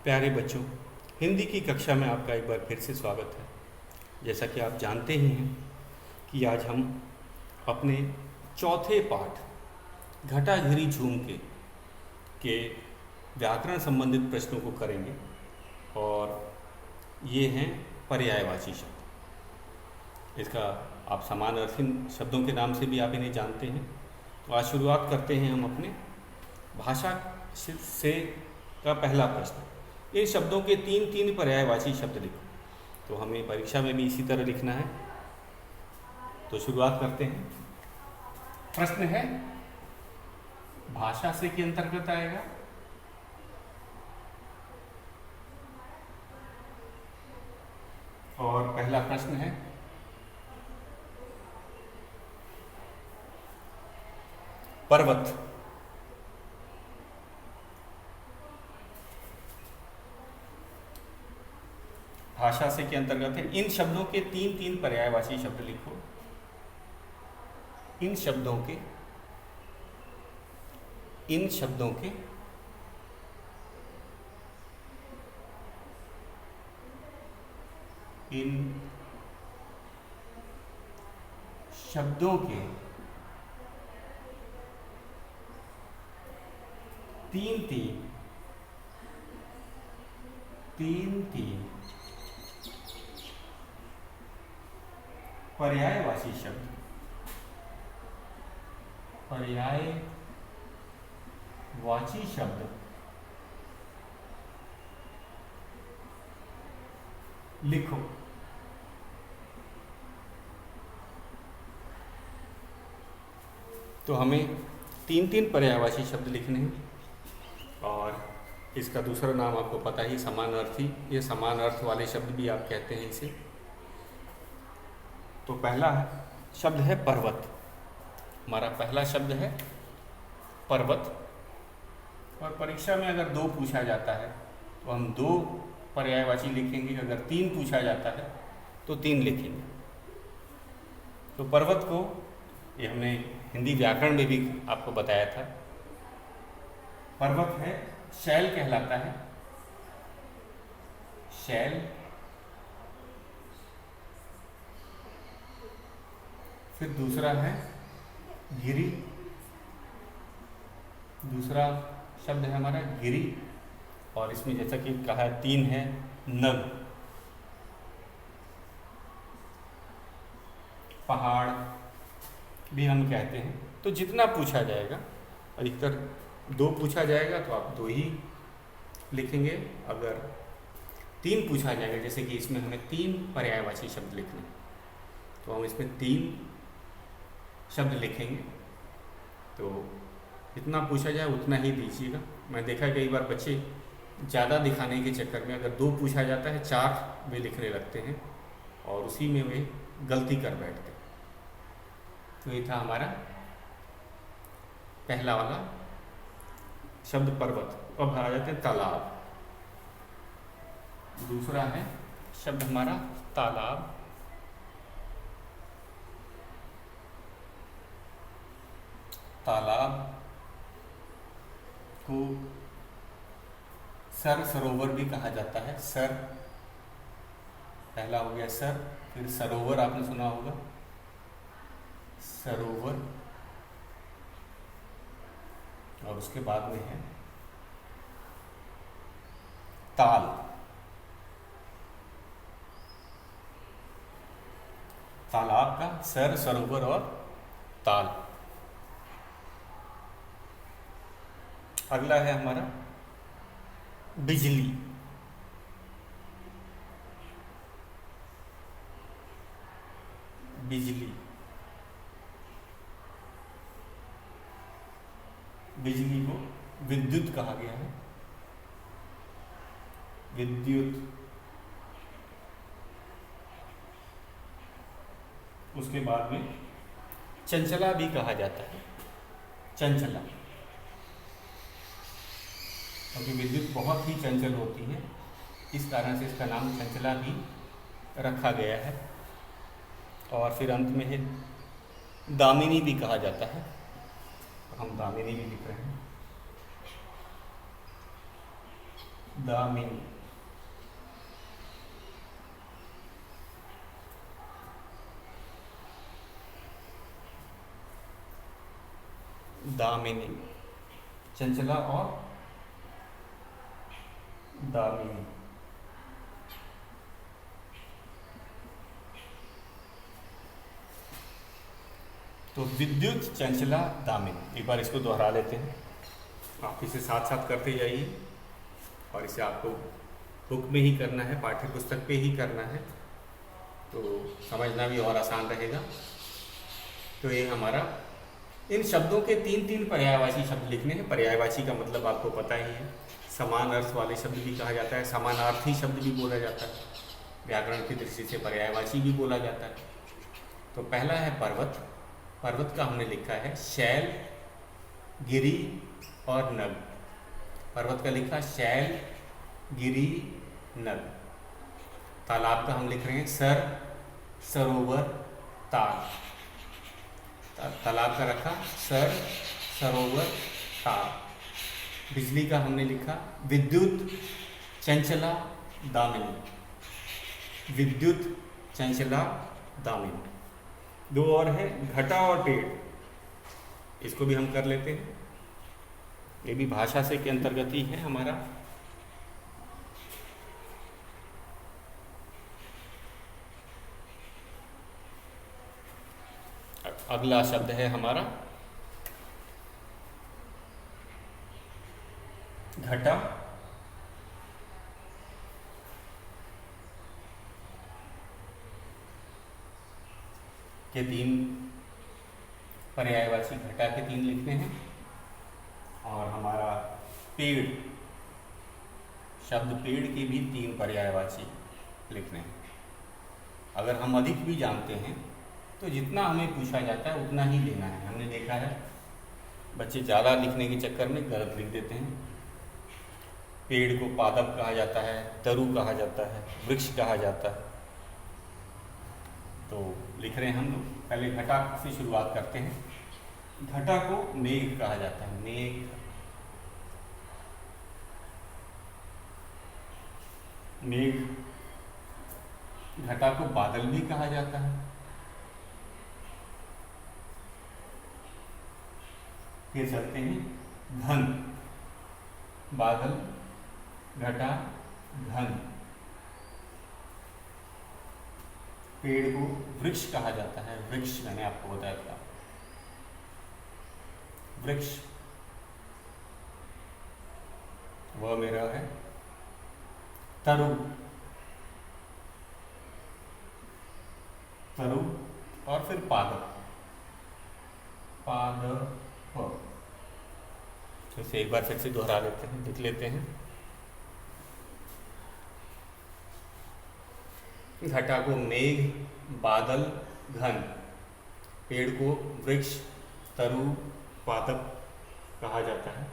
प्यारे बच्चों, हिंदी की कक्षा में आपका एक बार फिर से स्वागत है। जैसा कि आप जानते ही हैं कि आज हम अपने चौथे पाठ घटा घिरी झूम के व्याकरण संबंधित प्रश्नों को करेंगे और ये हैं पर्यायवाची शब्द। इसका आप समानार्थी शब्दों के नाम से भी आप इन्हें जानते हैं। तो आज शुरुआत करते हैं हम अपने भाषा से का पहला प्रश्न। इन शब्दों के तीन तीन पर्यायवाची शब्द लिखो। तो हमें परीक्षा में भी इसी तरह लिखना है। तो शुरुआत करते हैं। प्रश्न है भाषा से के अंतर्गत आएगा और पहला प्रश्न है पर्वत। भाषा से के अंतर्गत है। इन शब्दों के तीन तीन पर्यायवाची शब्द लिखो। इन शब्दों के तीन तीन पर्यायवाची शब्द लिखो। तो हमें तीन तीन पर्यायवाची शब्द लिखने हैं और इसका दूसरा नाम आपको पता ही समानार्थी, ये समान अर्थ वाले शब्द भी आप कहते हैं इसे। तो पहला शब्द है पर्वत। हमारा पहला शब्द है पर्वत। और परीक्षा में अगर दो पूछा जाता है तो हम दो पर्यायवाची लिखेंगे, अगर तीन पूछा जाता है तो तीन लिखेंगे। तो पर्वत को ये हमने हिंदी व्याकरण में भी आपको बताया था। पर्वत है शैल कहलाता है। शैल, फिर दूसरा है गिरी। दूसरा शब्द है हमारा गिरी और इसमें जैसा कि कहा है तीन है नग। पहाड़ भी हम कहते हैं। तो जितना पूछा जाएगा, अधिकतर दो पूछा जाएगा तो आप दो ही लिखेंगे। अगर तीन पूछा जाएगा, जैसे कि इसमें हमें तीन पर्यायवाची शब्द लिखने, तो हम इसमें तीन शब्द लिखेंगे। तो जितना पूछा जाए उतना ही दीजिएगा। मैं देखा कई बार बच्चे ज़्यादा दिखाने के चक्कर में अगर दो पूछा जाता है चार वे लिखने लगते हैं और उसी में वे गलती कर बैठते हैं। तो ये था हमारा पहला वाला शब्द पर्वत। अब आ जाते हैं तालाब। दूसरा है शब्द हमारा तालाब। तालाब को सर सरोवर भी कहा जाता है। सर पहला हो गया सर, फिर सरोवर आपने सुना होगा, सरोवर, और उसके बाद में है ताल। तालाब का सर, सरोवर और ताल। अगला है हमारा बिजली। बिजली, बिजली को विद्युत कहा गया है। विद्युत। उसके बाद में चंचला भी कहा जाता है। चंचला, क्योंकि विद्युत बहुत ही चंचल होती है, इस कारण से इसका नाम चंचला भी रखा गया है। और फिर अंत में है दामिनी भी कहा जाता है। हम दामिनी भी लिख रहे हैं। दामिनी। दामिनी, चंचला और दामिनी। तो विद्युत, चंचला, दामिनी, एक बार इसको दोहरा लेते हैं। आप इसे साथ साथ करते जाइए और इसे आपको बुक में ही करना है, पाठ्य पुस्तक पे ही करना है, तो समझना भी और आसान रहेगा। तो ये हमारा इन शब्दों के तीन तीन पर्यायवाची शब्द लिखने हैं। पर्यायवाची का मतलब आपको पता ही है, समान अर्थ वाले शब्द भी कहा जाता है, समानार्थी शब्द भी बोला जाता है, व्याकरण की दृष्टि से पर्यायवाची भी बोला जाता है। तो पहला है पर्वत। पर्वत का हमने लिखा है शैल, गिरि और नग। पर्वत का लिखा शैल, गिरि, नग। तालाब का हम लिख रहे हैं सर, सरोवर, ताल। तालाब का रखा सर, सरोवर, ताल। बिजली का हमने लिखा विद्युत, चंचला, दामिनी। विद्युत, चंचला, दामिनी। दो और है घटा और पेड़, इसको भी हम कर लेते हैं। ये भी भाषा से के अंतर्गत ही है हमारा। अगला शब्द है हमारा घटा, के तीन पर्यायवाची घटा के तीन लिखने हैं। और हमारा पेड़, शब्द पेड़ के भी तीन पर्यायवाची लिखने हैं। अगर हम अधिक भी जानते हैं तो जितना हमें पूछा जाता है उतना ही लेना है। हमने देखा है बच्चे ज़्यादा लिखने के चक्कर में गलत लिख देते हैं। पेड़ को पादप कहा जाता है, तरु कहा जाता है, वृक्ष कहा जाता है। तो लिख रहे हैं हम लोग, पहले घटा से शुरुआत करते हैं। घटा को मेघ कहा जाता है, मेघ। मेघ। घटा को बादल भी कहा जाता है। फिर चलते हैं घन। बादल, घटा, घन। पेड़ को वृक्ष कहा जाता है, वृक्ष मैंने आपको बताया था, वृक्ष। वह मेरा है तरु। तरु और फिर पादप, पादप। इसे एक बार फिर से दोहरा लेते हैं, लिख लेते हैं। घटा को मेघ, बादल, घन। पेड़ को वृक्ष, तरु, पादप कहा जाता है।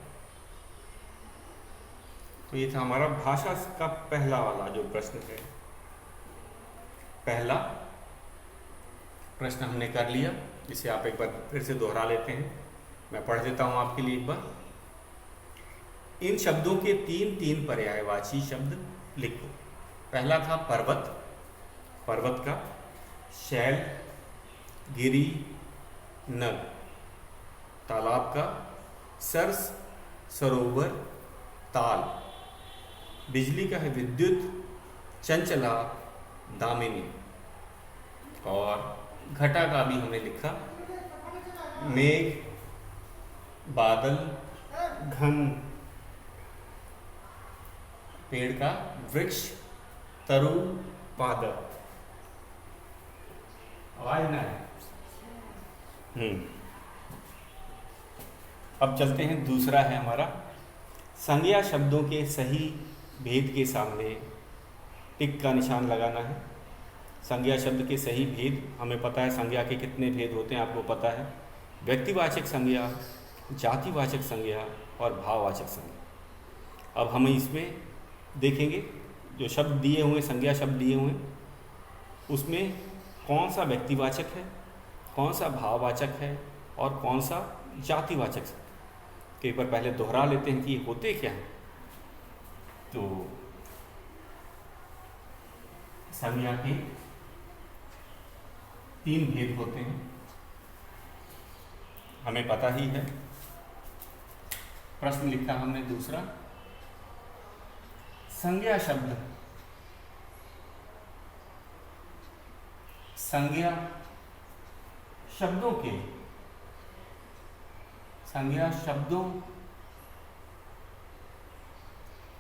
तो ये था हमारा भाषा का पहला वाला जो प्रश्न है। पहला प्रश्न हमने कर लिया, इसे आप एक बार फिर से दोहरा लेते हैं। मैं पढ़ देता हूँ आपके लिए एक बार। इन शब्दों के तीन तीन पर्यायवाची शब्द लिखो। पहला था पर्वत। पर्वत का शैल, गिरि, नग। तालाब का सरस, सरोवर, ताल। बिजली का है विद्युत, चंचला, दामिनी। और घटा का भी हमने लिखा मेघ, बादल, घन। पेड़ का वृक्ष, तरु, पादप। आवाज ना है। अब चलते हैं, दूसरा है हमारा संज्ञा शब्दों के सही भेद के सामने टिक का निशान लगाना है। संज्ञा शब्द के सही भेद हमें पता है, संज्ञा के कितने भेद होते हैं आपको पता है। व्यक्तिवाचक संज्ञा, जातिवाचक संज्ञा और भाववाचक संज्ञा। अब हम इसमें देखेंगे जो शब्द दिए हुए, संज्ञा शब्द दिए हुए, उसमें कौन सा व्यक्तिवाचक है, कौन सा भाववाचक है और कौन सा जातिवाचक है। एक बार पहले दोहरा लेते हैं कि ये होते क्या हैं। तो संज्ञा के 3 भेद होते हैं, हमें पता ही है। प्रश्न लिखा हमने दूसरा, संज्ञा शब्द, संज्ञा शब्दों के, संज्ञा शब्दों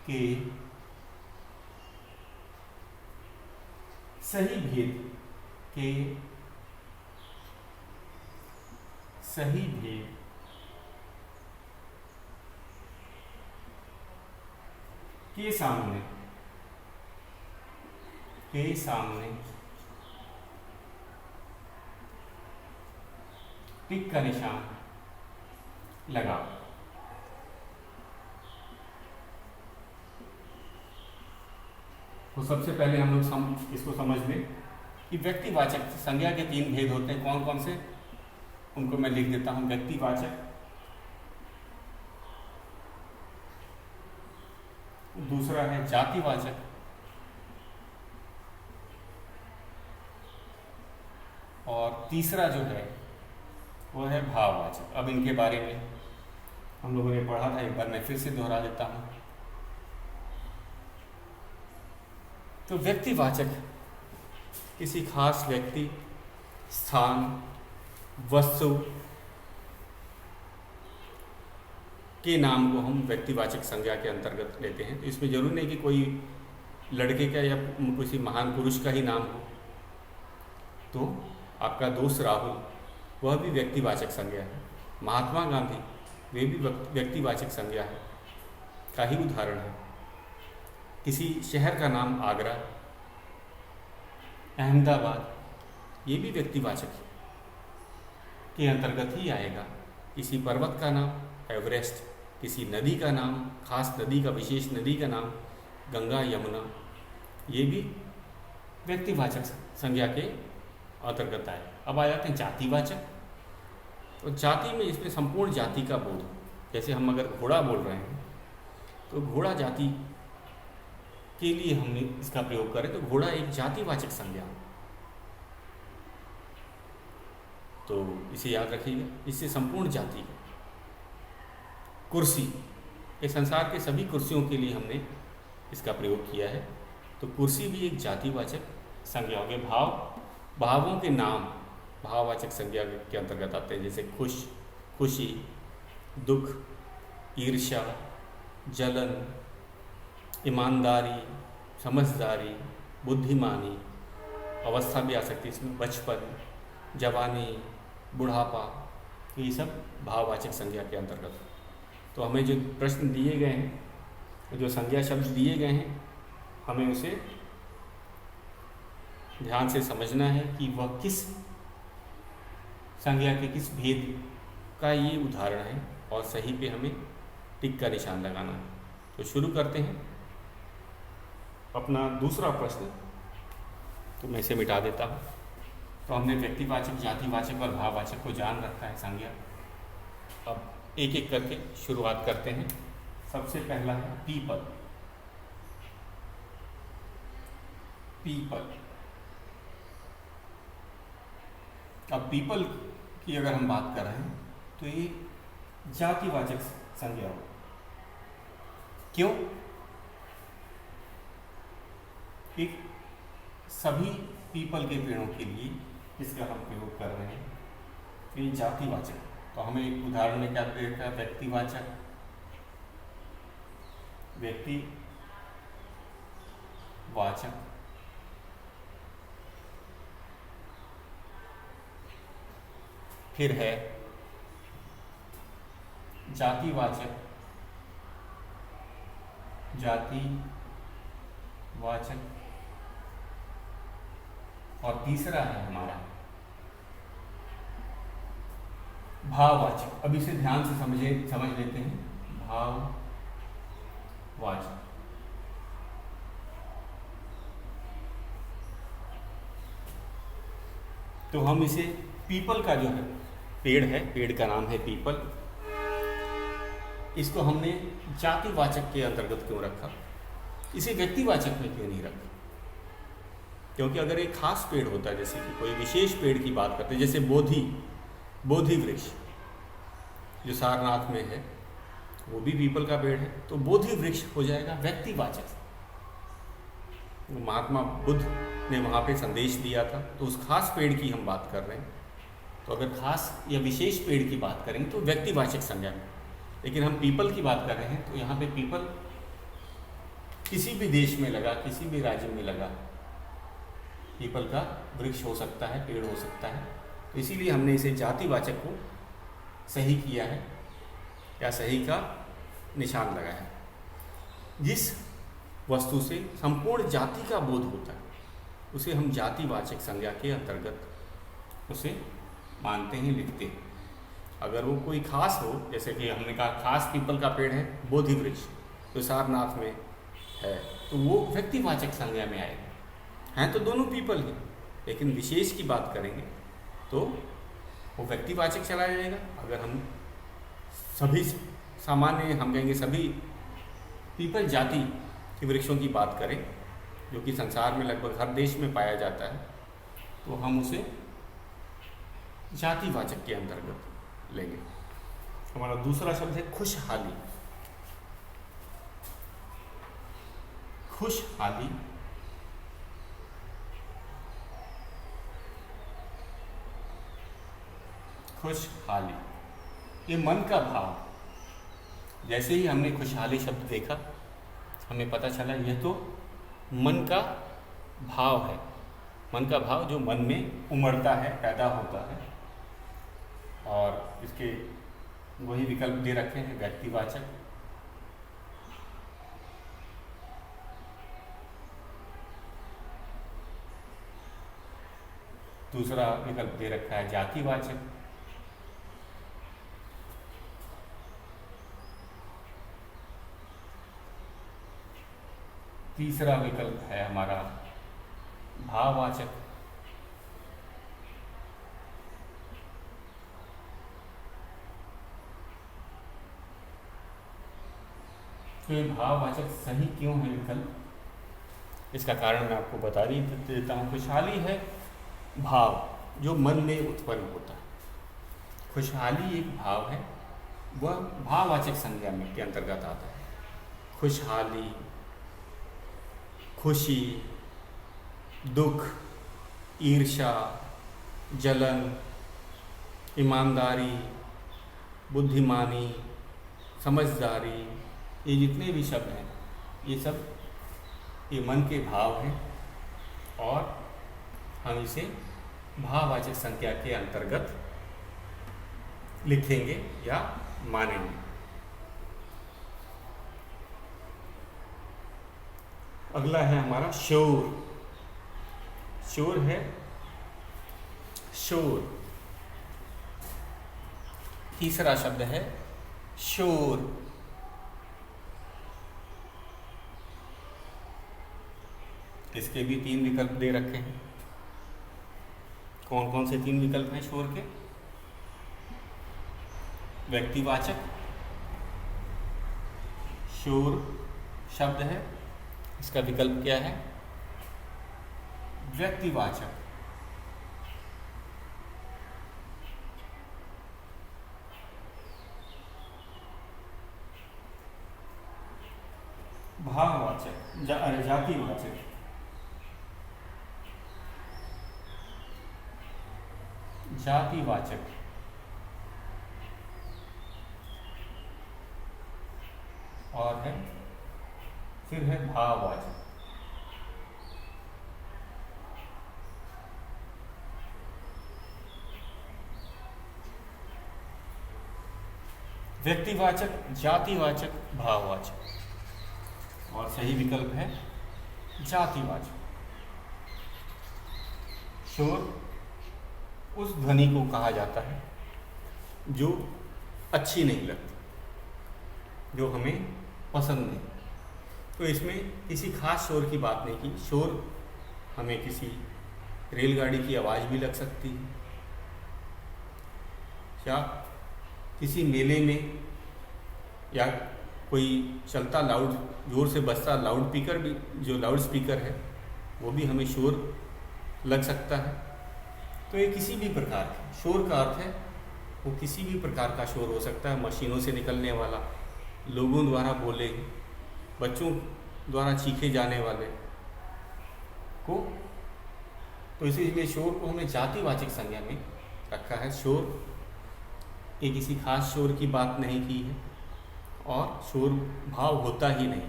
के सही भेद के सही भेद के सामने टिक का निशान लगाओ। तो सबसे पहले हम लोग इसको समझ लें कि व्यक्तिवाचक संज्ञा के 3 भेद होते हैं। कौन कौन से, उनको मैं लिख देता हूं। व्यक्तिवाचक, दूसरा है जातिवाचक, और तीसरा जो है वो है भाववाचक। अब इनके बारे में हम लोगों ने पढ़ा था, एक बार मैं फिर से दोहरा देता हूं। तो व्यक्तिवाचक किसी खास व्यक्ति, स्थान, वस्तु के नाम को हम व्यक्तिवाचक संज्ञा के अंतर्गत लेते हैं। तो इसमें जरूरी नहीं कि कोई लड़के का या किसी महान पुरुष का ही नाम हो। तो आपका दोस्त राहुल, वह भी व्यक्तिवाचक संज्ञा है। महात्मा गांधी, वे भी व्यक्तिवाचक संज्ञा है का ही उदाहरण है। किसी शहर का नाम आगरा, अहमदाबाद, ये भी व्यक्तिवाचक के अंतर्गत ही आएगा। किसी पर्वत का नाम एवरेस्ट, किसी नदी का नाम, खास नदी का, विशेष नदी का नाम गंगा, यमुना, ये भी व्यक्तिवाचक संज्ञा के अंतर्गत आए। अब आ जाते हैं जातिवाचक। तो जाति में इसमें संपूर्ण जाति का बोध, जैसे हम अगर घोड़ा बोल रहे हैं तो घोड़ा जाति के लिए हमने इसका प्रयोग करें, तो घोड़ा एक जातिवाचक संज्ञा। तो इसे याद रखिएगा, इससे संपूर्ण जाति। कुर्सी, ये संसार के सभी कुर्सियों के लिए हमने इसका प्रयोग किया है। तो कुर्सी भी एक जातिवाचक संज्ञा हो गई। भावों के नाम भाववाचक संज्ञा के अंतर्गत आते हैं, जैसे खुश, खुशी, दुख, ईर्ष्या, जलन, ईमानदारी, समझदारी, बुद्धिमानी, अवस्था भी आ सकती है इसमें, बचपन, जवानी, बुढ़ापा, ये सब भाववाचक संज्ञा के अंतर्गत। तो हमें जो प्रश्न दिए गए हैं, जो संज्ञा शब्द दिए गए हैं, हमें उसे ध्यान से समझना है कि वह किस संज्ञा के किस भेद का ये उदाहरण है, और सही पे हमें टिक का निशान लगाना है। तो शुरू करते हैं अपना दूसरा प्रश्न। तो मैं इसे मिटा देता हूँ। तो हमने व्यक्तिवाचक, जातिवाचक और भाववाचक को जान रखा है संज्ञा। अब एक एक करके शुरुआत करते हैं। सबसे पहला है पीपल। पीपल, अब पीपल की अगर हम बात कर रहे हैं तो ये जातिवाचक संज्ञा हो। क्यों? कि सभी पीपल के पेड़ों के लिए इसका हम प्रयोग कर रहे हैं, तो ये जातिवाचक। तो हमें एक उदाहरण में क्या देता है? व्यक्तिवाचक, व्यक्तिवाचक, फिर है जातिवाचक, जातिवाचक, और तीसरा है हमारा भाववाचक। अब इसे ध्यान से समझ लेते हैं। भाववाचक, तो हम इसे पीपल का जो है पेड़ है, पेड़ का नाम है पीपल, इसको हमने जातिवाचक के अंतर्गत क्यों रखा? इसे व्यक्तिवाचक में क्यों नहीं रखा? क्योंकि अगर एक खास पेड़ होता है, जैसे कि कोई विशेष पेड़ की बात करते हैं, जैसे बोधि वृक्ष जो सारनाथ में है, वो भी पीपल का पेड़ है, तो बोधि वृक्ष हो जाएगा व्यक्तिवाचक। महात्मा बुद्ध ने वहाँ पे संदेश दिया था, तो उस खास पेड़ की हम बात कर रहे हैं। तो अगर खास या विशेष पेड़ की बात करेंगे तो व्यक्तिवाचक संज्ञा में, लेकिन हम पीपल की बात कर रहे हैं तो यहाँ पे पीपल किसी भी देश में लगा, किसी भी राज्य में लगा पीपल का वृक्ष हो सकता है, पेड़ हो सकता है। तो इसीलिए हमने इसे जातिवाचक को सही किया है या सही का निशान लगाया है। जिस वस्तु से संपूर्ण जाति का बोध होता है उसे हम जातिवाचक संज्ञा के अंतर्गत उसे मानते हैं, लिखते हैं। अगर वो कोई खास हो, जैसे कि हमने कहा खास पीपल का पेड़ है बोधि वृक्ष जो सारनाथ में है, तो वो व्यक्तिवाचक संज्ञा में आएगा। हैं तो दोनों पीपल ही, लेकिन विशेष की बात करेंगे तो वो व्यक्तिवाचक चला जाएगा। अगर हम सभी सामान्य, हम कहेंगे सभी पीपल जाति के वृक्षों की बात करें जो कि संसार में लगभग हर देश में पाया जाता है, तो हम उसे जातिवाचक के अंतर्गत लेंगे। हमारा दूसरा शब्द है खुशहाली। खुशहाली खुशहाली ये मन का भाव। जैसे ही हमने खुशहाली शब्द देखा हमें पता चला यह तो मन का भाव है। मन का भाव जो मन में उमड़ता है, पैदा होता है। और इसके वही विकल्प दे रखे हैं व्यक्तिवाचक, दूसरा विकल्प दे रखा है जातिवाचक, तीसरा विकल्प है हमारा भाववाचक, तो ये भाववाचक सही क्यों है विकल्प, इसका कारण मैं आपको बता ही देता हूँ। खुशहाली है भाव जो मन में उत्पन्न होता है। खुशहाली एक भाव है, वह भाववाचक संज्ञा में के अंतर्गत आता है। खुशहाली, खुशी, दुख, ईर्ष्या, जलन, ईमानदारी, बुद्धिमानी, समझदारी, ये जितने भी शब्द हैं ये सब ये मन के भाव हैं और हम इसे भाववाचक संज्ञा के अंतर्गत लिखेंगे या मानेंगे। अगला है हमारा शोर। शोर है शोर। तीसरा शब्द है शोर। इसके भी 3 विकल्प दे रखे हैं। कौन कौन से 3 विकल्प हैं शोर के? व्यक्तिवाचक शोर शब्द है, इसका विकल्प क्या है? व्यक्तिवाचक। भाववाचक, जातिवाचक। जातिवाचक और है फिर है भाववाचक। व्यक्तिवाचक, जातिवाचक, भाववाचक और सही विकल्प है जातिवाचक। शोर उस ध्वनि को कहा जाता है जो अच्छी नहीं लगती, जो हमें पसंद नहीं। तो इसमें किसी खास शोर की बात नहीं की। शोर हमें किसी रेलगाड़ी की आवाज़ भी लग सकती है या किसी मेले में या कोई चलता लाउड ज़ोर से बजता लाउड स्पीकर भी, जो लाउड स्पीकर है, वो भी हमें शोर लग सकता है। तो ये किसी भी प्रकार के शोर का अर्थ है वो किसी भी प्रकार का शोर हो सकता है, मशीनों से निकलने वाला, लोगों द्वारा बोले, बच्चों द्वारा चीखे जाने वाले को। तो इसीलिए शोर को हमने जातिवाचक संज्ञा में रखा है। शोर ये किसी खास शोर की बात नहीं की है और शोर भाव होता ही नहीं।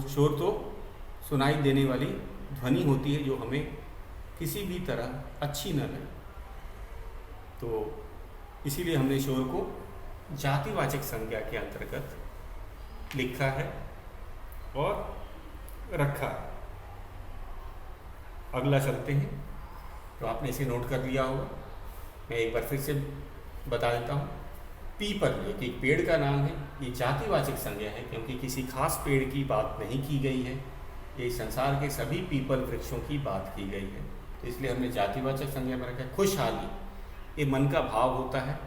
शोर तो सुनाई देने वाली ध्वनि होती है जो हमें किसी भी तरह अच्छी न लगे। तो इसीलिए हमने शोर को जातिवाचक संज्ञा के अंतर्गत लिखा है और रखा है। अगला चलते हैं। तो आपने इसे नोट कर लिया होगा, मैं एक बार फिर से बता देता हूँ। पीपल, जो कि एक पेड़ का नाम है, ये जातिवाचक संज्ञा है क्योंकि किसी खास पेड़ की बात नहीं की गई है, ये संसार के सभी पीपल वृक्षों की बात की गई है। तो इसलिए हमने जातिवाचक संज्ञा में रखा है। खुशहाली ये मन का भाव होता है,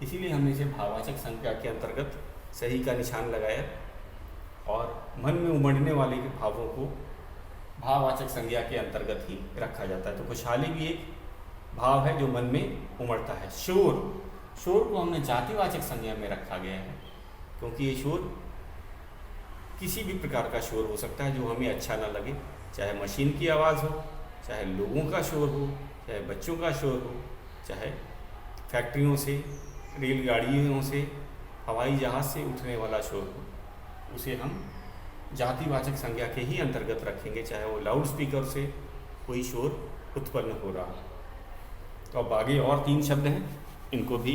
इसीलिए हमने इसे भाववाचक संज्ञा के अंतर्गत सही का निशान लगाया और मन में उमड़ने वाले के भावों को भाववाचक संज्ञा के अंतर्गत ही रखा जाता है। तो खुशहाली भी एक भाव है जो मन में उमड़ता है। शोर को हमने जातिवाचक संज्ञा में रखा गया है क्योंकि ये शोर किसी भी प्रकार का शोर हो सकता है जो हमें अच्छा ना लगे, चाहे मशीन की आवाज़ हो, चाहे लोगों का शोर हो, चाहे बच्चों का शोर हो, चाहे फैक्ट्रियों से, रेलगाड़ियों से, हवाई जहाज़ से उठने वाला शोर हो, उसे हम जातिवाचक संज्ञा के ही अंतर्गत रखेंगे, चाहे वो लाउड स्पीकर से कोई शोर उत्पन्न हो रहा हो। तो अब आगे और 3 शब्द हैं, इनको भी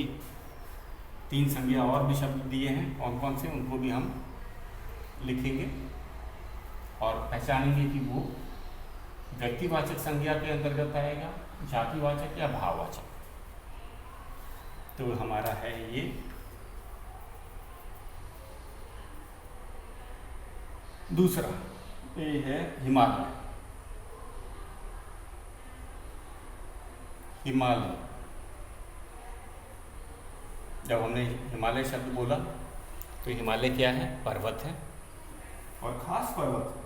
3 संज्ञा और भी शब्द दिए हैं, कौन कौन से, उनको भी हम लिखेंगे और पहचानेंगे कि वो व्यक्तिवाचक संज्ञा के अंतर्गत आएगा, जातिवाचक या भाववाचक। तो हमारा है ये दूसरा, ये है हिमालय। हिमालय, जब हमने हिमालय शब्द बोला तो हिमालय क्या है? पर्वत है और खास पर्वत है।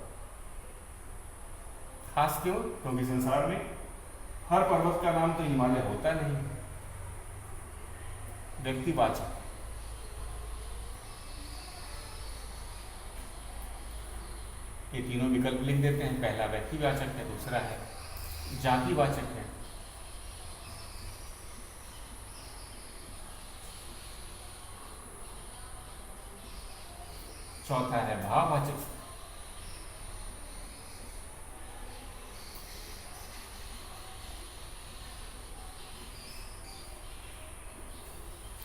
खास क्यों? क्योंकि संसार में हर पर्वत का नाम तो हिमालय होता नहीं। व्यक्तिवाचक, ये तीनों विकल्प लिख देते हैं। पहला व्यक्तिवाचक है, दूसरा है जातिवाचक है, चौथा है भाववाचक।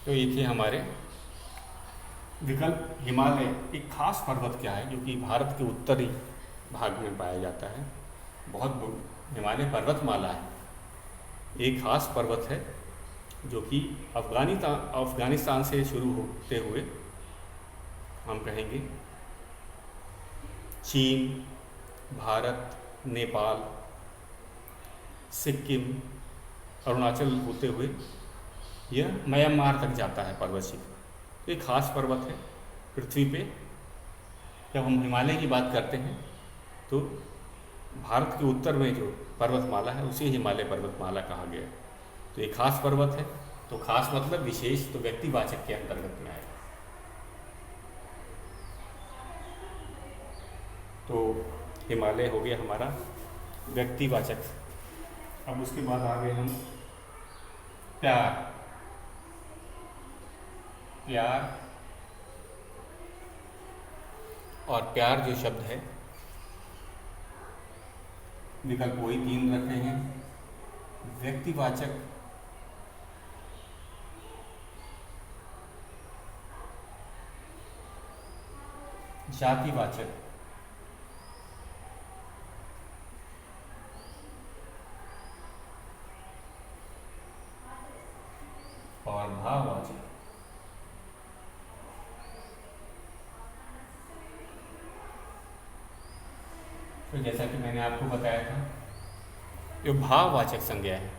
तो ये थे हमारे विकल्प। हिमालय एक खास पर्वत क्या है जो कि भारत के उत्तरी भाग में पाया जाता है। हिमालय पर्वतमाला है, एक खास पर्वत है जो कि अफगानिस्तान से शुरू होते हुए हम कहेंगे चीन, भारत, नेपाल, सिक्किम, अरुणाचल होते हुए यह म्यांमार तक जाता है पर्वत शिखर। एक खास पर्वत है पृथ्वी पे। जब हम हिमालय की बात करते हैं तो भारत के उत्तर में जो पर्वतमाला है उसे हिमालय पर्वतमाला कहा गया है। तो एक खास पर्वत है, तो खास मतलब विशेष, तो व्यक्तिवाचक के अंतर्गत में आएगा। तो हिमालय हो गया हमारा व्यक्तिवाचक। अब उसके बाद आ गए हम प्यार। प्यार और प्यार जो शब्द है, विकल्प वही 3 रखे हैं। व्यक्तिवाचक, जातिवाचक और भाववाचक। तो जैसा कि मैंने आपको बताया था, ये भाववाचक संज्ञा है।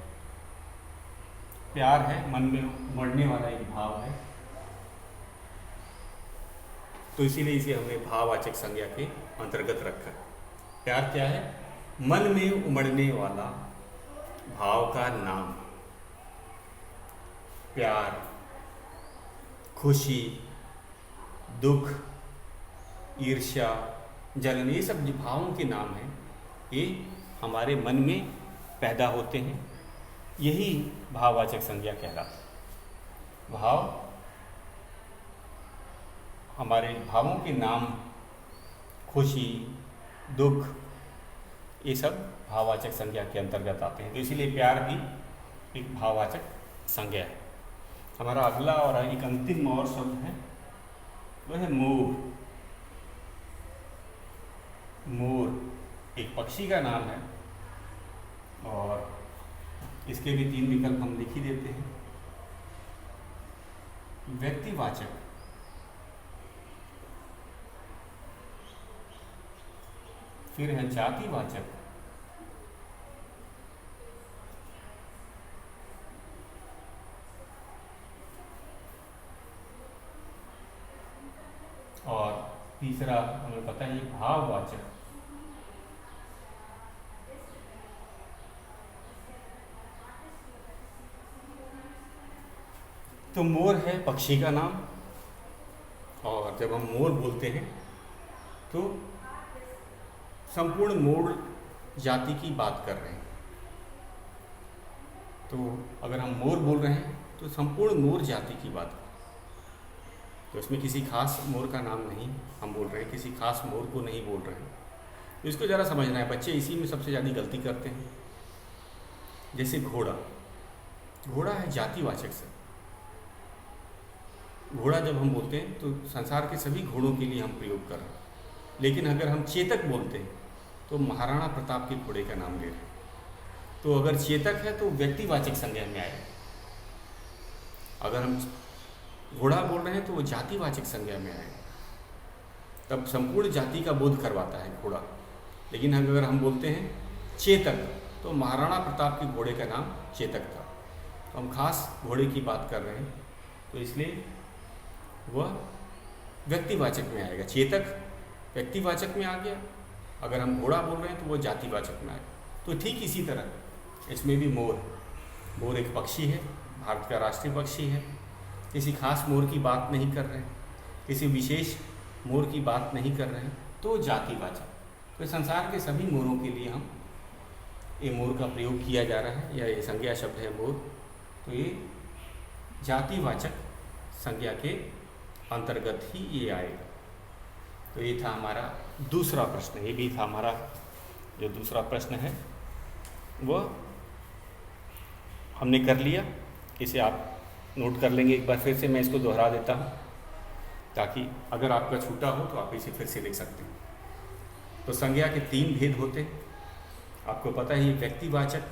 प्यार है, मन में उमड़ने वाला एक भाव है। तो इसीलिए इसे हमने भाववाचक संज्ञा के अंतर्गत रखा। प्यार क्या है? मन में उमड़ने वाला भाव का नाम। प्यार, खुशी, दुख, ईर्ष्या, जलन, ये सब जो भावों के नाम हैं, ये हमारे मन में पैदा होते हैं। यही भाववाचक संज्ञा कहलाता है। भाव, हमारे भावों के नाम, खुशी, दुख, ये सब भाववाचक संज्ञा के अंतर्गत आते हैं। तो इसीलिए प्यार भी एक भाववाचक संज्ञा है। हमारा अगला और एक अंतिम और शब्द है, वह है मोर। मोर एक पक्षी का नाम है और इसके भी 3 विकल्प हम लिख ही देते हैं। व्यक्तिवाचक, फिर है जातिवाचक, और तीसरा हमें पता है भाववाचक। तो मोर है पक्षी का नाम, और जब हम मोर बोलते हैं तो संपूर्ण मोर जाति की बात कर रहे हैं। तो अगर हम मोर बोल रहे हैं तो संपूर्ण मोर जाति की बात कर रहे हैं। तो इसमें किसी खास मोर का नाम नहीं हम बोल रहे हैं, किसी खास मोर को नहीं बोल रहे हैं। तो इसको ज़रा समझना है। बच्चे इसी में सबसे ज़्यादा गलती करते हैं। जैसे घोड़ा, घोड़ा है जातिवाचक से। घोड़ा जब हम बोलते हैं तो संसार के सभी घोड़ों के लिए हम प्रयोग कर रहे हैं। लेकिन अगर हम चेतक बोलते हैं तो महाराणा प्रताप के घोड़े का नाम ले रहे हैं। तो अगर चेतक है तो व्यक्तिवाचक संज्ञा में आएगा। अगर हम घोड़ा बोल रहे हैं तो वो जातिवाचक संज्ञा में आएगा। तब संपूर्ण जाति का बोध करवाता है घोड़ा। लेकिन अगर हम बोलते हैं चेतक तो महाराणा प्रताप के घोड़े का नाम चेतक था। तो हम खास घोड़े की बात कर रहे हैं, तो इसलिए वह व्यक्तिवाचक में आएगा। चेतक व्यक्तिवाचक में आ गया। अगर हम घोड़ा बोल रहे हैं तो वो जातिवाचक में आएगा। तो ठीक इसी तरह इसमें भी मोर, मोर एक पक्षी है, भारत का राष्ट्रीय पक्षी है। किसी खास मोर की बात नहीं कर रहे हैं, किसी विशेष मोर की बात नहीं कर रहे हैं, तो जातिवाचक। तो संसार के सभी मोरों के लिए हम ये मोर का प्रयोग किया जा रहा है, या ये संज्ञा शब्द है मोर। तो ये जातिवाचक संज्ञा के अंतर्गत ही ये आएगा। तो ये था हमारा दूसरा प्रश्न। ये भी था हमारा जो दूसरा प्रश्न है वह हमने कर लिया। इसे आप नोट कर लेंगे। एक बार फिर से मैं इसको दोहरा देता हूँ ताकि अगर आपका छूटा हो तो आप इसे फिर से लिख सकते हैं। तो संज्ञा के 3 भेद होते हैं, आपको पता ही, व्यक्तिवाचक,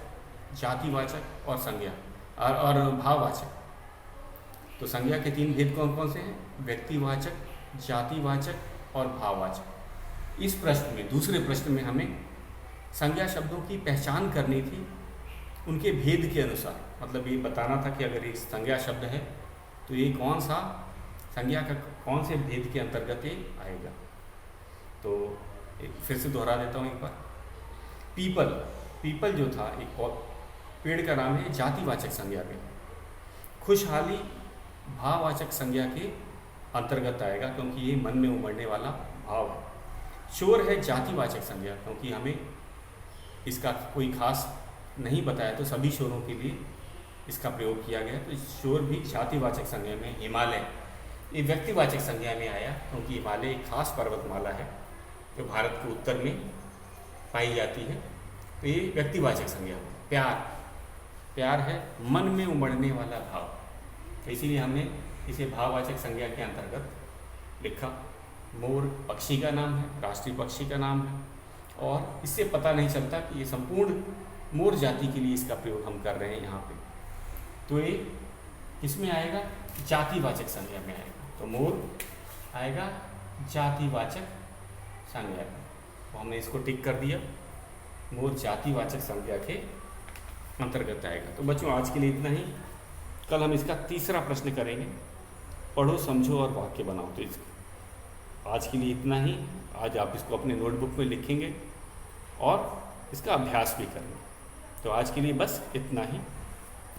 जातिवाचक और संज्ञा और भाववाचक। तो संज्ञा के 3 भेद कौन कौन से हैं? व्यक्तिवाचक, जातिवाचक और भाववाचक। इस प्रश्न में, दूसरे प्रश्न में हमें संज्ञा शब्दों की पहचान करनी थी उनके भेद के अनुसार। मतलब ये बताना था कि अगर ये संज्ञा शब्द है तो ये कौन सा संज्ञा का कौन से भेद के अंतर्गत ये आएगा। तो फिर से दोहरा देता हूँ एक बार। पीपल, पीपल जो था एक पेड़ का नाम है, जातिवाचक संज्ञा में। खुशहाली भाववाचक संज्ञा के अंतर्गत आएगा क्योंकि ये मन में उमड़ने वाला भाव है। शोर है जातिवाचक संज्ञा, क्योंकि हमें इसका कोई खास नहीं बताया तो सभी शोरों के लिए इसका प्रयोग किया गया। तो शोर भी जातिवाचक संज्ञा में। हिमालय ये व्यक्तिवाचक संज्ञा में आया क्योंकि हिमालय एक खास पर्वतमाला है जो भारत के उत्तर में पाई जाती है। तो ये व्यक्तिवाचक संज्ञा है। प्यार, प्यार है मन में उमड़ने वाला भाव, तो इसीलिए हमने इसे भाववाचक संज्ञा के अंतर्गत लिखा। मोर पक्षी का नाम है, राष्ट्रीय पक्षी का नाम है, और इससे पता नहीं चलता कि ये संपूर्ण मोर जाति के लिए इसका प्रयोग हम कर रहे हैं यहाँ पे। तो ये किसमें आएगा? जातिवाचक संज्ञा में आएगा। तो मोर आएगा जातिवाचक संज्ञा में। तो हमने इसको टिक कर दिया, मोर जातिवाचक संज्ञा के अंतर्गत आएगा। तो बच्चों आज के लिए इतना ही। कल हम इसका तीसरा प्रश्न करेंगे, पढ़ो समझो और वाक्य बनाओ। तो इसका आज के लिए इतना ही। आज आप इसको अपने नोटबुक में लिखेंगे और इसका अभ्यास भी करेंगे। तो आज के लिए बस इतना ही।